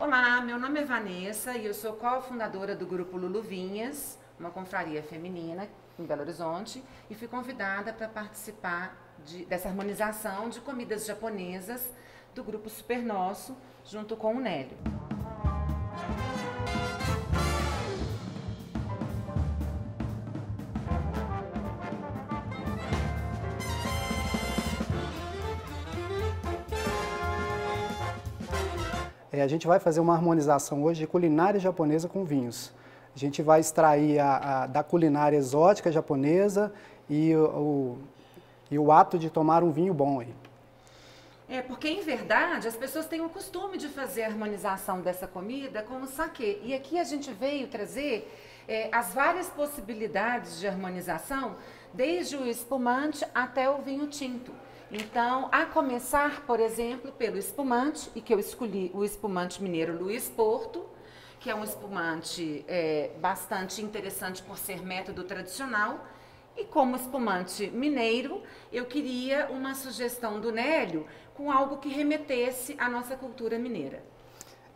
Olá, meu nome é Vanessa e eu sou cofundadora do grupo Lulu Vinhas, uma confraria feminina em Belo Horizonte, e fui convidada para participar dessa harmonização de comidas japonesas do grupo Super Nosso, junto com o Nélio. A gente vai fazer uma harmonização hoje de culinária japonesa com vinhos. A gente vai extrair da culinária exótica japonesa e o ato de tomar um vinho bom aí. Porque em verdade as pessoas têm o costume de fazer a harmonização dessa comida com o saquê. E aqui a gente veio trazer as várias possibilidades de harmonização, desde o espumante até o vinho tinto. Então, a começar, por exemplo, pelo espumante, e que eu escolhi o espumante mineiro Luiz Porto, que é um espumante bastante interessante por ser método tradicional. E como espumante mineiro, eu queria uma sugestão do Nélio com algo que remetesse à nossa cultura mineira.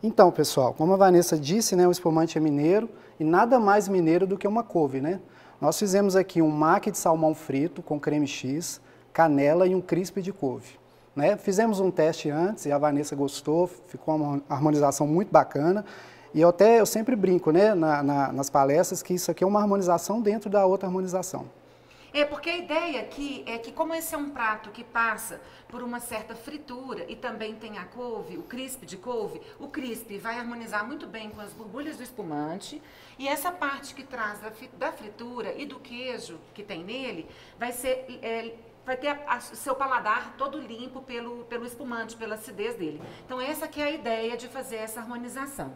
Então, pessoal, como a Vanessa disse, né, o espumante é mineiro e nada mais mineiro do que uma couve, né? Nós fizemos aqui um maque de salmão frito com creme X, canela e um crisp de couve. Né? Fizemos um teste antes e a Vanessa gostou, ficou uma harmonização muito bacana. E eu sempre brinco, né, nas palestras, que isso aqui é uma harmonização dentro da outra harmonização. Porque a ideia aqui é que, como esse é um prato que passa por uma certa fritura e também tem a couve, o crisp de couve, o crisp vai harmonizar muito bem com as borbulhas do espumante, e essa parte que traz da fritura e do queijo que tem nele vai ter o seu paladar todo limpo pelo espumante, pela acidez dele. Então essa que é a ideia de fazer essa harmonização.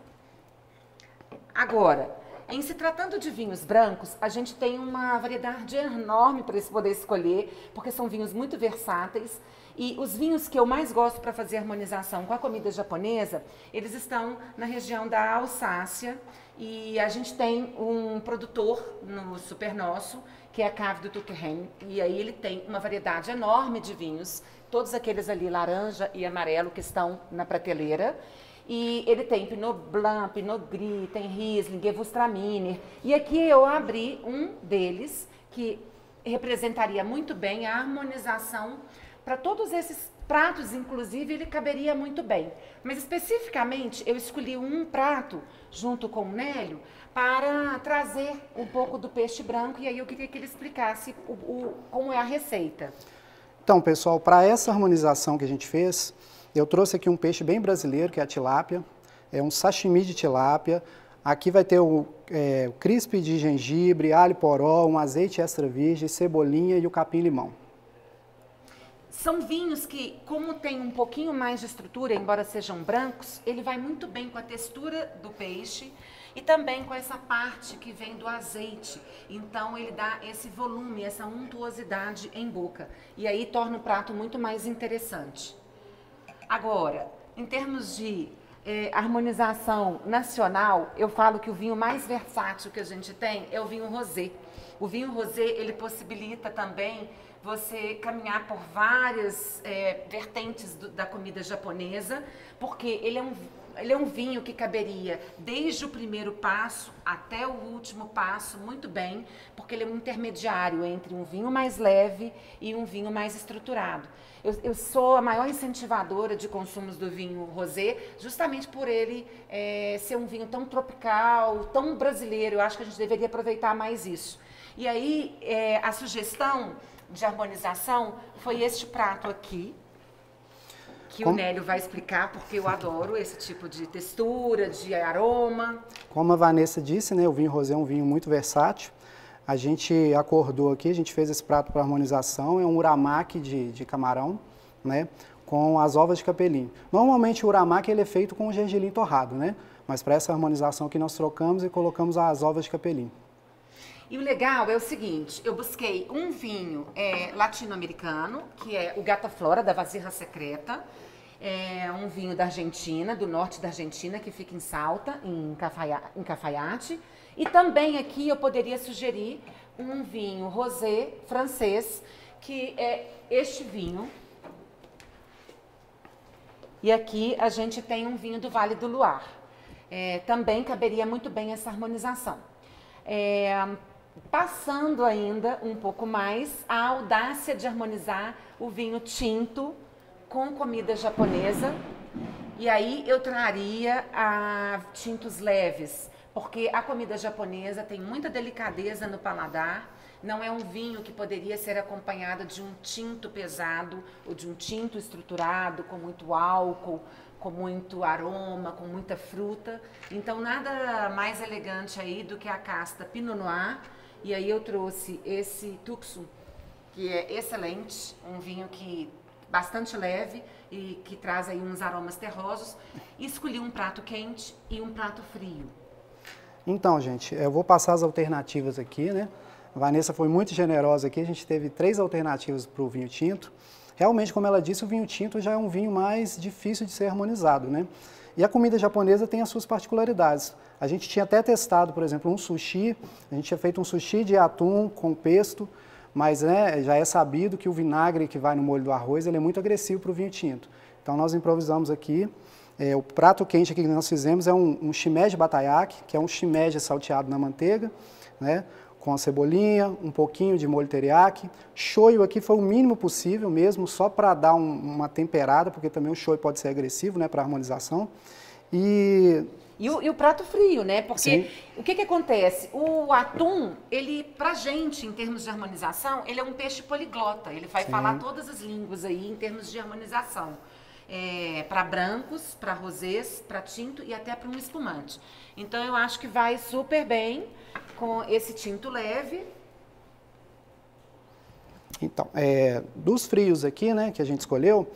Agora, em se tratando de vinhos brancos, a gente tem uma variedade enorme para se poder escolher, porque são vinhos muito versáteis. E os vinhos que eu mais gosto para fazer harmonização com a comida japonesa, eles estão na região da Alsácia. E a gente tem um produtor no Super Nosso, que é a Cave do Tuquerren. E aí ele tem uma variedade enorme de vinhos, todos aqueles ali laranja e amarelo que estão na prateleira. E ele tem Pinot Blanc, Pinot Gris, tem Riesling, Gewürztraminer. E aqui eu abri um deles que representaria muito bem a harmonização para todos esses pratos, inclusive ele caberia muito bem. Mas especificamente eu escolhi um prato junto com o Nélio para trazer um pouco do peixe branco, e aí eu queria que ele explicasse como é a receita. Então, pessoal, para essa harmonização que a gente fez, eu trouxe aqui um peixe bem brasileiro, que é a tilápia, é um sashimi de tilápia. Aqui vai ter o crisp de gengibre, alho poró, um azeite extra virgem, cebolinha e o capim-limão. São vinhos que, como tem um pouquinho mais de estrutura, embora sejam brancos, ele vai muito bem com a textura do peixe e também com essa parte que vem do azeite. Então ele dá esse volume, essa untuosidade em boca. E aí torna o prato muito mais interessante. Agora, em termos de harmonização nacional, eu falo que o vinho mais versátil que a gente tem é o vinho rosé. O vinho rosé, ele possibilita também você caminhar por várias vertentes da comida japonesa, porque ele é um vinho que caberia desde o primeiro passo até o último passo muito bem, porque ele é um intermediário entre um vinho mais leve e um vinho mais estruturado. Eu sou a maior incentivadora de consumos do vinho rosé, justamente por ele ser um vinho tão tropical, tão brasileiro. Eu acho que a gente deveria aproveitar mais isso. E aí, a sugestão de harmonização foi este prato aqui, que o Nélio vai explicar, porque eu adoro esse tipo de textura, de aroma. Como a Vanessa disse, né, o vinho rosé é um vinho muito versátil. A gente acordou aqui, a gente fez esse prato para harmonização, é um uramaki de camarão, né, com as ovas de capelinho. Normalmente o uramaki ele é feito com o gergelim torrado, né, mas para essa harmonização aqui nós trocamos e colocamos as ovas de capelinho. E o legal é o seguinte, eu busquei um vinho latino-americano, que é o Gata Flora, da Vasija Secreta. É um vinho da Argentina, do norte da Argentina, que fica em Salta, em Cafayate. E também aqui eu poderia sugerir um vinho rosé francês, que é este vinho, E aqui a gente tem um vinho do Vale do Luar. Também caberia muito bem essa harmonização. Passando ainda um pouco mais, a audácia de harmonizar o vinho tinto com comida japonesa. E aí eu traria tintos leves, porque a comida japonesa tem muita delicadeza no paladar. Não é um vinho que poderia ser acompanhado de um tinto pesado ou de um tinto estruturado com muito álcool, com muito aroma, com muita fruta. Então nada mais elegante aí do que a casta Pinot Noir. E aí eu trouxe esse Tucson, que é excelente, um vinho que bastante leve e que traz aí uns aromas terrosos. E escolhi um prato quente e um prato frio. Então, gente, eu vou passar as alternativas aqui, né? A Vanessa foi muito generosa aqui, a gente teve 3 alternativas para o vinho tinto. Realmente, como ela disse, o vinho tinto já é um vinho mais difícil de ser harmonizado, né? E a comida japonesa tem as suas particularidades. A gente tinha até testado, por exemplo, um sushi, a gente tinha feito um sushi de atum com pesto, mas né, já é sabido que o vinagre que vai no molho do arroz ele é muito agressivo para o vinho tinto. Então nós improvisamos aqui. O prato quente aqui que nós fizemos é um shimeji batayaki, que é um shimeji salteado na manteiga, né? Com a cebolinha, um pouquinho de molho teriyaki. Shoyu aqui foi o mínimo possível mesmo, só para dar uma temperada, porque também o shoyu pode ser agressivo, né, para harmonização. E o prato frio, né? Porque sim, o que acontece? O atum, ele, pra gente, em termos de harmonização, ele é um peixe poliglota. Ele vai sim, falar todas as línguas aí em termos de harmonização. Para brancos, para rosés, para tinto e até para um espumante. Então eu acho que vai super bem com esse tinto leve. Então, dos frios aqui, né, que a gente escolheu,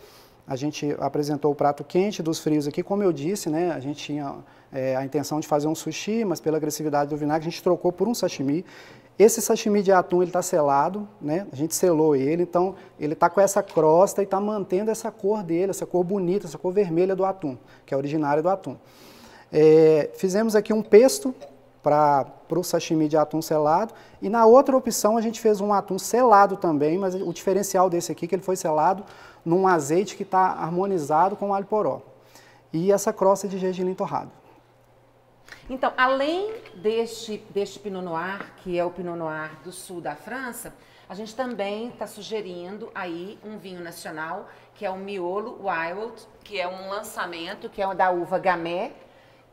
a gente apresentou o prato quente. Dos frios aqui, como eu disse, né, a gente tinha a intenção de fazer um sushi, mas pela agressividade do vinagre a gente trocou por um sashimi. Esse sashimi de atum, ele está selado, né? A gente selou ele, então ele está com essa crosta e está mantendo essa cor dele, essa cor bonita, essa cor vermelha do atum, que é originária do atum. Fizemos aqui um pesto para o sashimi de atum selado, e na outra opção a gente fez um atum selado também, mas o diferencial desse aqui é que ele foi selado num azeite que está harmonizado com o alho poró. E essa crosta de gergelim torrado. Então, além deste Pinot Noir, que é o Pinot Noir do sul da França, a gente também está sugerindo aí um vinho nacional, que é o Miolo Wild, que é um lançamento, que é da uva Gamay,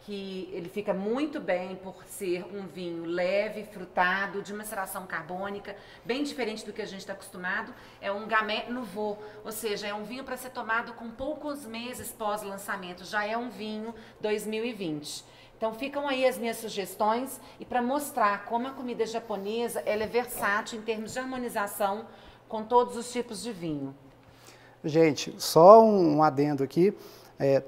que ele fica muito bem por ser um vinho leve, frutado, de maceração carbônica, bem diferente do que a gente está acostumado. É um Gamay Nouveau, ou seja, é um vinho para ser tomado com poucos meses pós-lançamento, já é um vinho 2020. Então ficam aí as minhas sugestões e para mostrar como a comida japonesa ela é versátil em termos de harmonização com todos os tipos de vinho. Gente, só um adendo aqui.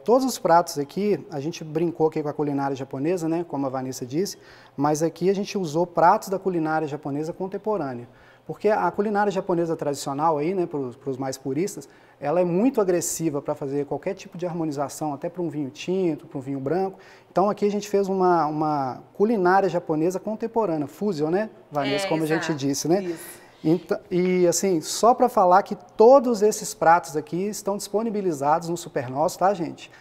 Todos os pratos aqui, a gente brincou aqui com a culinária japonesa, né, como a Vanessa disse, mas aqui a gente usou pratos da culinária japonesa contemporânea. Porque a culinária japonesa tradicional, aí, né, para os mais puristas, ela é muito agressiva para fazer qualquer tipo de harmonização, até para um vinho tinto, para um vinho branco. Então aqui a gente fez uma culinária japonesa contemporânea, fusion, né, Vanessa, como exato, a gente disse, né? Isso. Então, e assim, só para falar que todos esses pratos aqui estão disponibilizados no Super Nosso, tá, gente?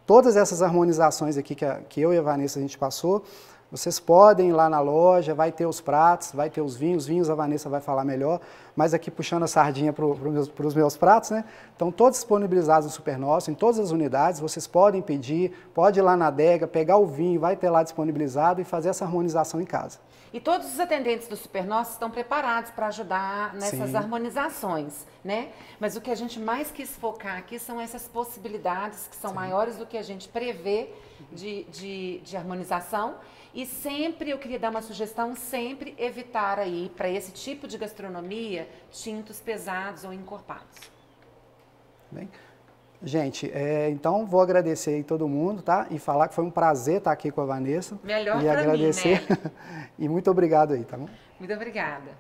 Todas essas harmonizações aqui que eu e a Vanessa a gente passou, vocês podem ir lá na loja, vai ter os pratos, vai ter os vinhos a Vanessa vai falar melhor, mas aqui puxando a sardinha para os meus pratos, né? Estão todos disponibilizados no Super Nosso, em todas as unidades, vocês podem pedir, pode ir lá na adega, pegar o vinho, vai ter lá disponibilizado e fazer essa harmonização em casa. E todos os atendentes do Super Nosso estão preparados para ajudar nessas Sim. harmonizações, né? Mas o que a gente mais quis focar aqui são essas possibilidades que são Sim. maiores do que a gente prevê de harmonização. E sempre, eu queria dar uma sugestão, sempre evitar aí, para esse tipo de gastronomia, tintos pesados ou encorpados. Bem, gente, então vou agradecer aí todo mundo, tá? E falar que foi um prazer estar aqui com a Vanessa. Melhor e para agradecer. mim, né? E muito obrigado aí, tá bom? Muito obrigada.